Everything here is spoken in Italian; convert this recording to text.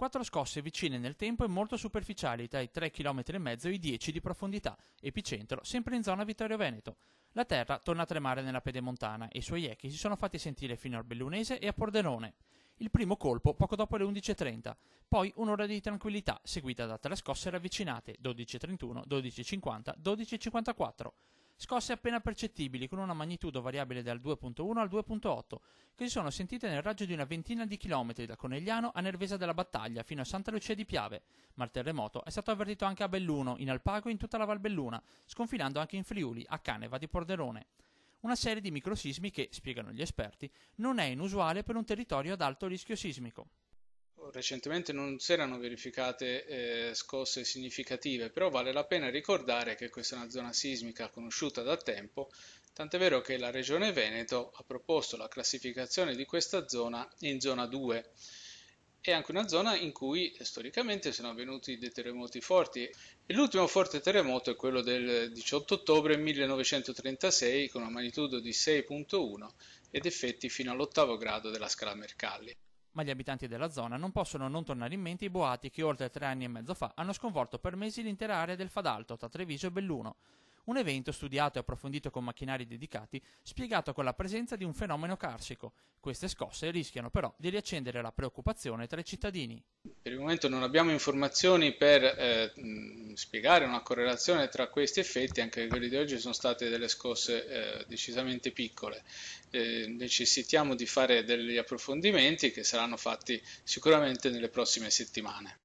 Quattro scosse vicine nel tempo e molto superficiali, tra i 3,5 km e i 10 di profondità, epicentro sempre in zona Vittorio Veneto. La terra torna a tremare nella pedemontana e i suoi echi si sono fatti sentire fino al Bellunese e a Pordenone. Il primo colpo poco dopo le 11:30, poi un'ora di tranquillità seguita da tre scosse ravvicinate, 12:31, 12:50, 12:54. Scosse appena percettibili con una magnitudo variabile dal 2,1 al 2,8, che si sono sentite nel raggio di una ventina di chilometri da Conegliano a Nervesa della Battaglia fino a Santa Lucia di Piave, ma il terremoto è stato avvertito anche a Belluno, in Alpago e in tutta la Val Belluna, sconfinando anche in Friuli, a Caneva di Pordenone. Una serie di microsismi che, spiegano gli esperti, non è inusuale per un territorio ad alto rischio sismico. Recentemente non si erano verificate scosse significative, però vale la pena ricordare che questa è una zona sismica conosciuta da tempo, tant'è vero che la Regione Veneto ha proposto la classificazione di questa zona in zona 2. È anche una zona in cui storicamente sono avvenuti dei terremoti forti e l'ultimo forte terremoto è quello del 18 ottobre 1936 con una magnitudo di 6,1 ed effetti fino all'ottavo grado della scala Mercalli. Ma gli abitanti della zona non possono non tornare in mente i boati che oltre 3 anni e mezzo fa hanno sconvolto per mesi l'intera area del Fadalto tra Treviso e Belluno. Un evento studiato e approfondito con macchinari dedicati, spiegato con la presenza di un fenomeno carsico. Queste scosse rischiano però di riaccendere la preoccupazione tra i cittadini. Per il momento non abbiamo informazioni per spiegare una correlazione tra questi effetti, anche quelli di oggi sono state delle scosse decisamente piccole. Necessitiamo di fare degli approfondimenti che saranno fatti sicuramente nelle prossime settimane.